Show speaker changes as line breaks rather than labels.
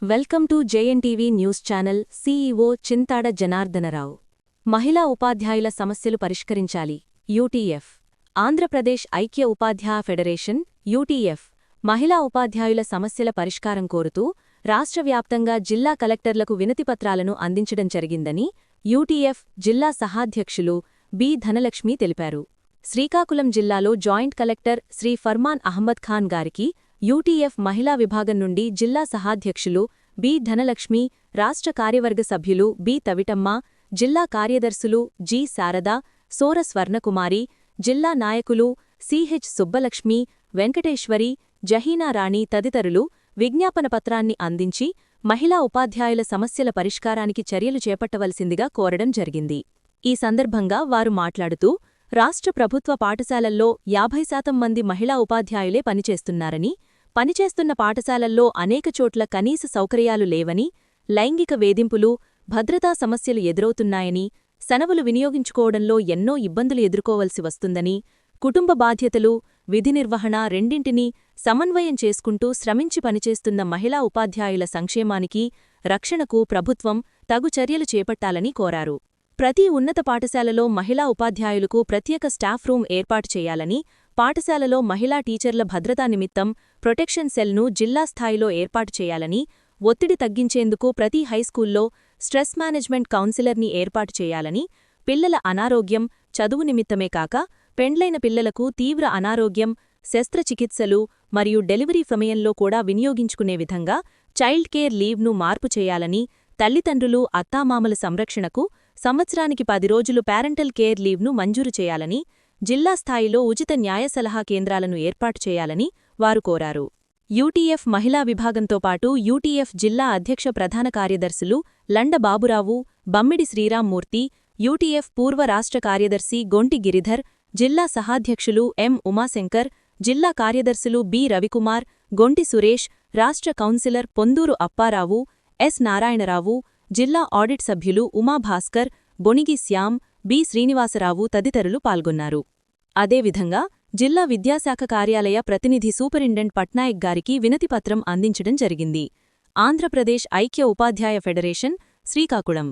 Welcome to జేఎన్టీవీ news channel. CEO Chintada Janardhana Rao. మహిళా ఉపాధ్యాయుల సమస్యలు పరిష్కరించాలి. యూటీఎఫ్. ఆంధ్రప్రదేశ్ ఐక్య ఉపాధ్యాయ ఫెడరేషన్ యూటీఎఫ్ మహిళా ఉపాధ్యాయుల సమస్యల పరిష్కారం కోరుతూ రాష్ట్ర వ్యాప్తంగా జిల్లా కలెక్టర్లకు వినతిపత్రాలను అందించడం జరిగిందని యూటీఎఫ్ జిల్లా సహాధ్యక్షులు బి ధనలక్ష్మి తెలిపారు. శ్రీకాకుళం జిల్లాలో జాయింట్ కలెక్టర్ శ్రీ ఫర్మాన్ అహ్మద్ ఖాన్ గారికి యూటీఎఫ్ మహిళా విభాగం నుండి జిల్లా సహాధ్యక్షులు బి ధనలక్ష్మి, రాష్ట్ర కార్యవర్గ సభ్యులు బి తవిటమ్మ, జిల్లా కార్యదర్శులు జి శారద, సోర స్వర్ణకుమారి, జిల్లా నాయకులు సిహెచ్ సుబ్బలక్ష్మి, వెంకటేశ్వరి, జహీనారాణి తదితరులు విజ్ఞాపనపత్రాన్ని అందించి మహిళా ఉపాధ్యాయుల సమస్యల పరిష్కారానికి చర్యలు చేపట్టవలసిందిగా కోరడం జరిగింది. ఈ సందర్భంగా వారు మాట్లాడుతూ రాష్ట్ర ప్రభుత్వ పాఠశాలల్లో 50% మంది మహిళా ఉపాధ్యాయులే పనిచేస్తున్నారని, పనిచేస్తున్న పాఠశాలల్లో అనేక చోట్ల కనీస సౌకర్యాలు లేవని, లైంగిక వేధింపులు, భద్రతా సమస్యలు ఎదురవుతున్నాయని, సెలవులు వినియోగించుకోవడంలో ఎన్నో ఇబ్బందులు ఎదుర్కోవలసి వస్తుందని, కుటుంబ బాధ్యతలు, విధి నిర్వహణ రెండింటినీ సమన్వయం చేసుకుంటూ శ్రమించి పనిచేస్తున్న మహిళా ఉపాధ్యాయుల సంక్షేమానికి, రక్షణకు ప్రభుత్వం తగు చర్యలు చేపట్టాలని కోరారు. ప్రతి ఉన్నత పాఠశాలలో మహిళా ఉపాధ్యాయులకు ప్రత్యేక స్టాఫ్ రూమ్ ఏర్పాటు చేయాలని, పాఠశాలలో మహిళా టీచర్ల భద్రతా నిమిత్తం ప్రొటెక్షన్ సెల్ను జిల్లా స్థాయిలో ఏర్పాటు చేయాలని, ఒత్తిడి తగ్గించేందుకు ప్రతి హైస్కూల్లో స్ట్రెస్ మేనేజ్మెంట్ కౌన్సిలర్ని ఏర్పాటు చేయాలని, పిల్లల అనారోగ్యం, చదువు నిమిత్తమే కాక పెండ్లైన పిల్లలకు తీవ్ర అనారోగ్యం, శస్త్రచికిత్సలు మరియు డెలివరీ సమయంలో కూడా వినియోగించుకునే విధంగా చైల్డ్ కేర్ లీవ్ను మార్పు చేయాలని, తల్లిదండ్రులు, అత్తామామల సంరక్షణకు సంవత్సరానికి 10 రోజులు పేరెంటల్ కేర్ లీవ్ను మంజూరు చేయాలని, జిల్లా స్థాయిలో ఉచిత న్యాయ సలహా కేంద్రాలను ఏర్పాటు చేయాలని వారు కోరారు. యూటీఎఫ్ మహిళా విభాగంతో పాటు యూటీఎఫ్ జిల్లా అధ్యక్ష ప్రధాన కార్యదర్శులు లండ బాబురావు, బమ్మిడి శ్రీరామ్మూర్తి, యూటీఎఫ్ పూర్వ రాష్ట్ర కార్యదర్శి గొంటి గిరిధర్, జిల్లా సహాధ్యక్షులు ఎం ఉమాశంకర్, జిల్లా కార్యదర్శులు బి రవికుమార్, గొంటి సురేష్, రాష్ట్ర కౌన్సిలర్ పొందూరు అప్పారావు, ఎస్ నారాయణరావు, జిల్లా ఆడిట్ సభ్యులు ఉమాభాస్కర్, బొనిగి శ్యామ్, బి శ్రీనివాసరావు తదితరులు పాల్గొన్నారు. అదేవిధంగా జిల్లా విద్యాశాఖ కార్యాలయ ప్రతినిధి సూపరింటెండెంట్ పట్నాయక్ గారికి వినతిపత్రం అందించడం జరిగింది. ఆంధ్రప్రదేశ్ ఐక్య ఉపాధ్యాయ ఫెడరేషన్ శ్రీకాకుళం.